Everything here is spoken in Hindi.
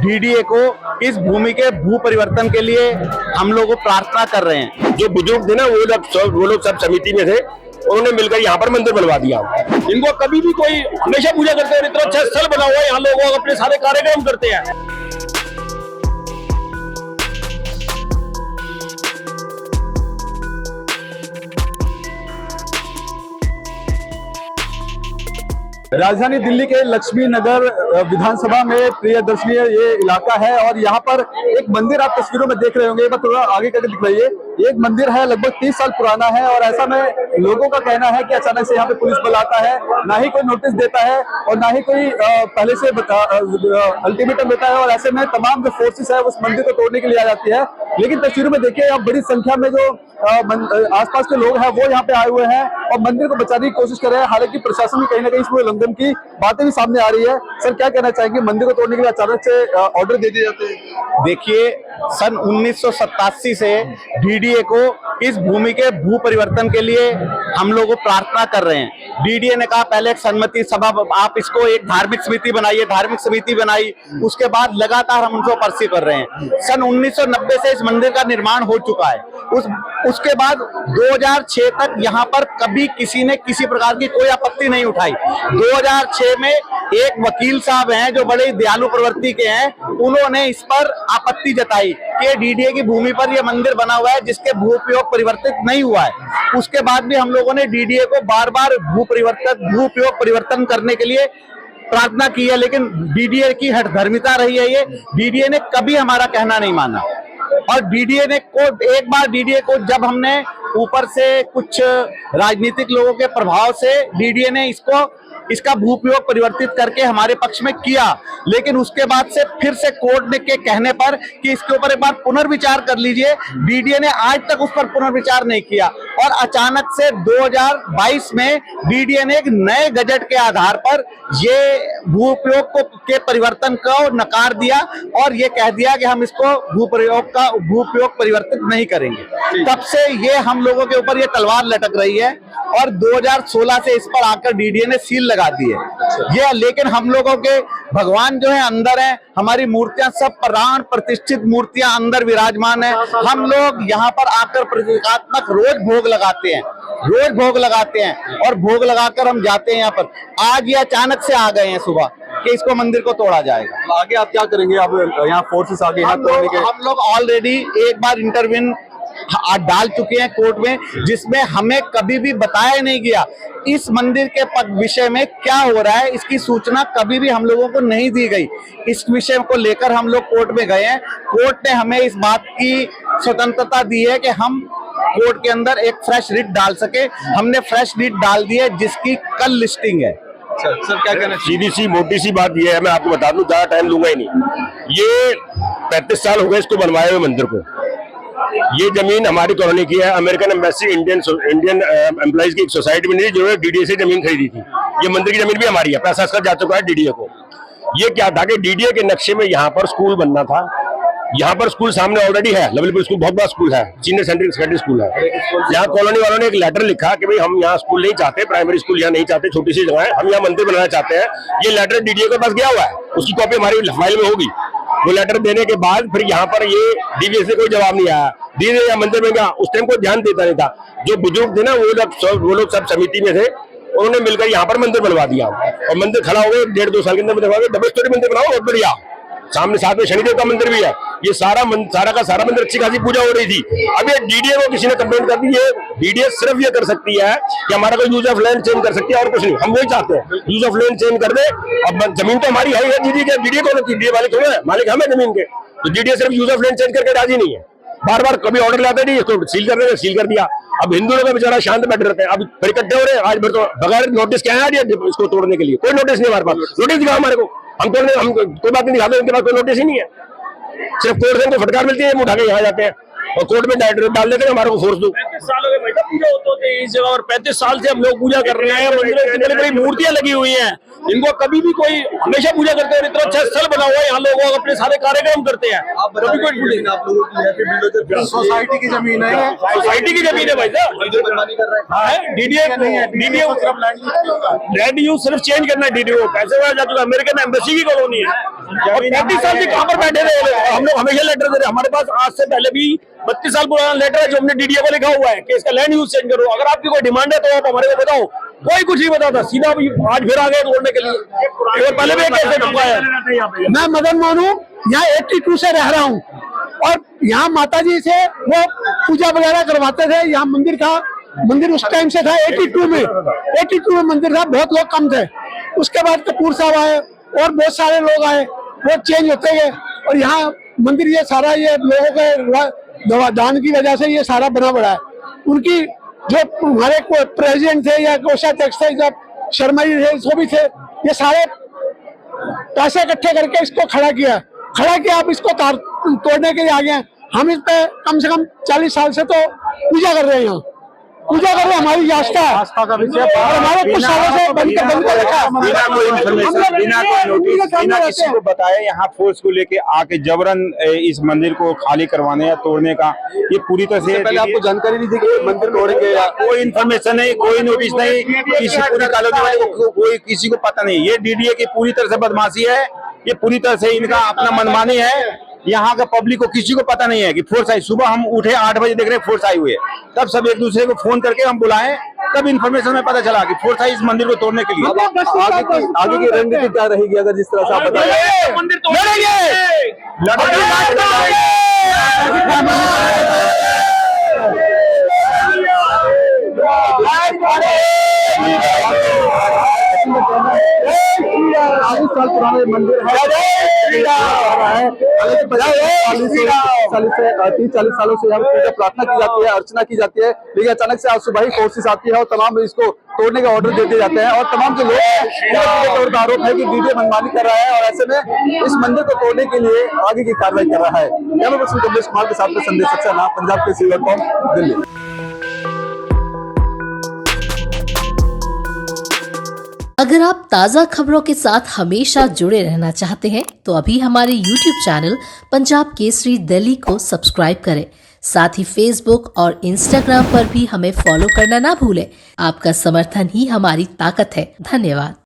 डीडीए को इस भूमि के भू परिवर्तन के लिए हम लोग प्रार्थना कर रहे हैं। जो बुजुर्ग थे ना वो लोग सब समिति में थे, उन्होंने मिलकर यहाँ पर मंदिर बनवा दिया। इनको कभी भी कोई हमेशा पूजा करते हैं, इतना अच्छा स्थल बना हुआ है, यहाँ लोग अपने सारे कार्यक्रम करते हैं। राजधानी दिल्ली के लक्ष्मी नगर विधानसभा में प्रियदर्शनी ये इलाका है और यहाँ पर एक मंदिर आप तस्वीरों में देख रहे होंगे, थोड़ा आगे करके दिख रही है। एक मंदिर है, लगभग 30 साल पुराना है और ऐसा में लोगों का कहना है कि अचानक से यहाँ पे पुलिस बल आता है, ना ही कोई नोटिस देता है और ना ही कोई पहले से अल्टीमेटम देता है और ऐसे में तमाम जो फोर्सेस है उस मंदिर को तोड़ने के लिए आ जाती है। लेकिन तस्वीरों में देखिए आप बड़ी संख्या में जो आसपास के लोग हैं वो यहाँ पे आए हुए हैं और मंदिर को बचाने की कोशिश कर रहे हैं। हालांकि प्रशासन भी कहीं ना कहीं इसमें उल्लंघन की बातें भी सामने आ रही है। सर क्या कहना चाहेंगे, मंदिर को तोड़ने के लिए अचानक से ऑर्डर दे दिए जाते हैं? देखिए, सन 1987 से डीडीए को इस भूमि के भू परिवर्तन के लिए हम लोग प्रार्थना कर रहे हैं। डीडीए ने कहा पहले एक सम्मति सभा, आप इसको एक धार्मिक समिति बनाइए, धार्मिक समिति बनाई, उसके बाद लगातार हम उनको परसी कर रहे हैं। सन 1990 से इस मंदिर का निर्माण हो चुका है। उसके बाद 2006 तक यहाँ पर कभी किसी ने किसी प्रकार की कोई आपत्ति नहीं उठाई। 2006 में एक वकील साहब हैं जो बड़े दयालु प्रवृत्ति के हैं, उन्होंने इस पर आपत्ति जताई कि डीडीए की भूमि पर यह मंदिर बना हुआ है जिसके भू उपयोग परिवर्तित नहीं हुआ है। उसके बाद भी हम लोगों ने डीडीए को बार बार भू उपयोग परिवर्तन करने के लिए प्रार्थना की है, लेकिन डीडीए की हठधर्मिता रही है। ये डीडीए ने कभी हमारा कहना नहीं माना और डीडीए ने एक बार डीडीए को जब हमने ऊपर से कुछ राजनीतिक लोगों के प्रभाव से डीडीए ने इसका भू उपयोग परिवर्तित करके हमारे पक्ष में किया, लेकिन उसके बाद से फिर से कोर्ट ने के कहने पर कि इसके ऊपर एक बार पुनर्विचार कर लीजिए, डीडीए ने आज तक उस पर पुनर्विचार नहीं किया और अचानक से 2022 में डीडीए ने एक नए गजट के आधार पर ये भू उपयोग के परिवर्तन को नकार दिया और ये कह दिया कि हम इसको भू उपयोग परिवर्तित नहीं करेंगे। तब से ये हम लोगों के ऊपर ये तलवार लटक रही है और 2016 से इस पर आकर डीडीए ने सील लगा दी है। ये लेकिन हम लोगों के भगवान जो है अंदर है, हमारी मूर्तियां सब प्राण प्रतिष्ठित मूर्तियां अंदर विराजमान है। हम लोग यहाँ पर आकर प्रतीकात्मक रोज भोग लगाते हैं और भोग लगाकर हम जाते हैं यहाँ पर। आज ये अचानक से आ गए हैं सुबह कि इसको मंदिर को तोड़ा जाएगा। आगे आप क्या करेंगे? आप यहाँ फोर्सेस आगे हम लोग ऑलरेडी एक बार इंटरव्यू डाल चुके हैं कोर्ट में, जिसमें हमें कभी भी बताया नहीं गया इस मंदिर के विषय में क्या हो रहा है, इसकी सूचना कभी भी हम लोगों को नहीं दी गई। इस विषय को लेकर हम लोग कोर्ट में गए हैं। कोर्ट ने हमें इस बात की स्वतंत्रता दी है कि हम कोर्ट के अंदर एक फ्रेश रिट डाल सके। हमने फ्रेश रिट डाल दी है जिसकी कल लिस्टिंग है। सर क्या कहना? सीधी सी मोटी सी बात यह है, मैं आपको बता दूं, ज्यादा टाइम लूंगा ही नहीं। ये 35 साल हो गए इसको बनवाए हुए मंदिर को। ये जमीन हमारी कॉलोनी की है। अमेरिकन एम्बेसी इंडियन एम्प्लॉइज की एक सोसाइटी में जो है डीडीए से जमीन खरीदी थी। ये मंदिर की जमीन भी हमारी है, पैसा इसका जा चुका है डीडीए को। ये क्या था कि डीडीए के नक्शे में यहाँ पर स्कूल बनना था। यहाँ पर स्कूल सामने ऑलरेडी है, लेवल स्कूल बहुत बड़ा स्कूल है, सीनियर सेकेंडरी स्कूल है। यहाँ कॉलोनी वालों ने एक लेटर लिखा कि भाई हम यहाँ स्कूल नहीं चाहते, प्राइमरी स्कूल यहाँ नहीं चाहते, छोटी सी जगह है, हम यहाँ मंदिर बनाना चाहते हैं। ये लेटर डीडीए के पास गया हुआ है, उसकी कॉपी हमारी फाइल में होगी। वो लेटर देने के बाद फिर यहाँ पर ये डीडीए से कोई जवाब नहीं आया। डीडीए या मंदिर में गया, उस टाइम कोई ध्यान देता नहीं था। जो बुजुर्ग थे ना वो लोग सब समिति में थे, उन्होंने मिलकर यहाँ पर मंदिर बनवा दिया और मंदिर खड़ा हो गया। 1.5-2 साल के अंदर डबल स्टोरी मंदिर बनाओ, बहुत बढ़िया। सामने साथ में शनिदेव का मंदिर भी है। ये सारा का सारा मंदिर अच्छी खासी पूजा हो रही थी। अब ये डीडीए को किसी ने कंप्लेंट कर दी है। डीडीए सिर्फ ये कर सकती है कि हमारा कोई यूज ऑफ लैंड चेंज कर सकती है और कुछ नहीं। हम वही चाहते हैं, यूज ऑफ लैंड चेंज कर दे। अब जमीन तो हमारी है डीडीए को, डीडीए वाले थोड़े हैं, मालिक हमें जमीन के। तो डीडीए सिर्फ यूज ऑफ लैंड चेंज करके राजी नहीं है। बार बार कभी ऑर्डर लाते नहीं, इसको सील कर देते, सील कर दिया। अब हिंदू लोग बेचारा शांत बैठे रहते हैं। अब फिर इकट्ठे हो रहे हैं आज भर, तो बगैर नोटिस क्या है इसको तोड़ने के लिए? कोई नोटिस नहीं हमारे पास। नोटिस दिखाओ हमारे को, हम कोई बात नहीं दिखाते, उनके पास कोई नोटिस ही नहीं है। सिर्फ कोर्ट से उनको फटकार मिलती है, उठा के यहाँ जाते हैं। और कोर्ट में डाल देते हमारे को फोर्स दो। 35 साल हो गए बेटा पूजा होते इस जगह और 35 साल से हम लोग पूजा कर रहे हैं। मंदिरों में बड़ी बड़ी मूर्तियां लगी हुई हैं, इनको कभी भी कोई हमेशा पूजा करते हैं। इतना अच्छा स्थल बना हुआ है, यहाँ लोग अपने सारे कार्यक्रम करते हैं। कभी कोई आप लोगों की है कि सोसाइटी की जमीन है, सोसाइटी की जमीन है भाई साहब। डीडीए लैंड यूज सिर्फ चेंज करना है। डीडीए पैसे वाला जा चुका, अमेरिकन एम्बेसी की कॉलोनी है और 35 साल से कहाँ पर बैठे रहे। हम लोग हमेशा लेटर दे रहे, हमारे पास आज से पहले भी 32 साल पुराना लेटर है जो हमने डीडीए को लिखा हुआ है कि इसका लैंड यूज चेंज करो। अगर आपकी कोई डिमांड है तो आप हमारे को बताओ। कोई कुछ नहीं बताता, सीधा आज फिर आ गए तोड़ने के लिए। पहले भी कैसे ठुकाया। मैं मदन मोहन हूँ, यहाँ 82 से रह रहा हूँ और यहाँ माता जी से वो पूजा वगैरह करवाते थे। यहाँ मंदिर था, मंदिर उस टाइम से था 82 में मंदिर था, बहुत लोग कम थे। उसके बाद कपूर साहब आए और बहुत सारे लोग आए, वो चेंज होते गए और यहाँ मंदिर ये सारा ये लोगों के दान की वजह से ये सारा बना पड़ा है। उनकी जो हमारे प्रेसिडेंट थे या कोषाध्यक्ष थे, जब शर्मा जी थे, जो भी थे, ये सारे पैसे इकट्ठे करके इसको खड़ा किया। आप इसको तोड़ने के लिए आ गए। हम इस पे कम से कम 40 साल से तो पूजा कर रहे हैं, यहाँ पूजा कर रहे हैं। हमारी आस्था का विषय हमारे कुछ सालों से बंद कर रखा। बिना कोई इन्फॉर्मेशन, बिना कोई नोटिस, बिना किसी को बताए यहाँ फोर्स को लेके आके जबरन इस मंदिर को खाली करवाने या तोड़ने का, ये पूरी तरह से पहले आपको जानकारी नहीं थी कि मंदिर तोड़ेंगे या कोई इन्फॉर्मेशन नहीं, कोई नोटिस नहीं, किसी पूरी कॉलोनी वाले को कोई किसी को पता नहीं। ये डीडीए की पूरी तरह से बदमाशी है, ये पूरी तरह से इनका अपना मनमानी है। यहाँ का पब्लिक को किसी को पता नहीं है कि फोर्स आई। सुबह हम उठे 8 बजे देख रहे हैं फोर्स आई हुई है, तब सब एक दूसरे को फोन करके हम बुलाए, तब इन्फॉर्मेशन में पता चला कि फोर्स आई इस मंदिर को तोड़ने के लिए। आगे की रणनीति क्या रहेगी अगर जिस तरह से आप बताएं? मंदिर तोड़ेंगे। साल पुराना मंदिर है, 30-40 सालों से यहाँ पूजा प्रार्थना की जाती है, अर्चना की जाती है। लेकिन अचानक से आज सुबह ही फोर्सेस आती है और तमाम इसको तोड़ने का ऑर्डर देते जाते हैं और तमाम जो लोग हैं आरोप है कि डीडीए मनमानी कर रहा है और ऐसे में इस मंदिर को तोड़ने के लिए आगे की कार्रवाई कर रहा है। कैमरा पर्सन कमलेश कुमार के साथ में संदेश सक्सेना, पंजाब केसरी.com, दिल्ली। अगर आप ताज़ा खबरों के साथ हमेशा जुड़े रहना चाहते हैं तो अभी हमारे YouTube चैनल पंजाब केसरी दिल्ली को सब्सक्राइब करें। साथ ही Facebook और Instagram पर भी हमें फॉलो करना ना भूलें। आपका समर्थन ही हमारी ताकत है। धन्यवाद।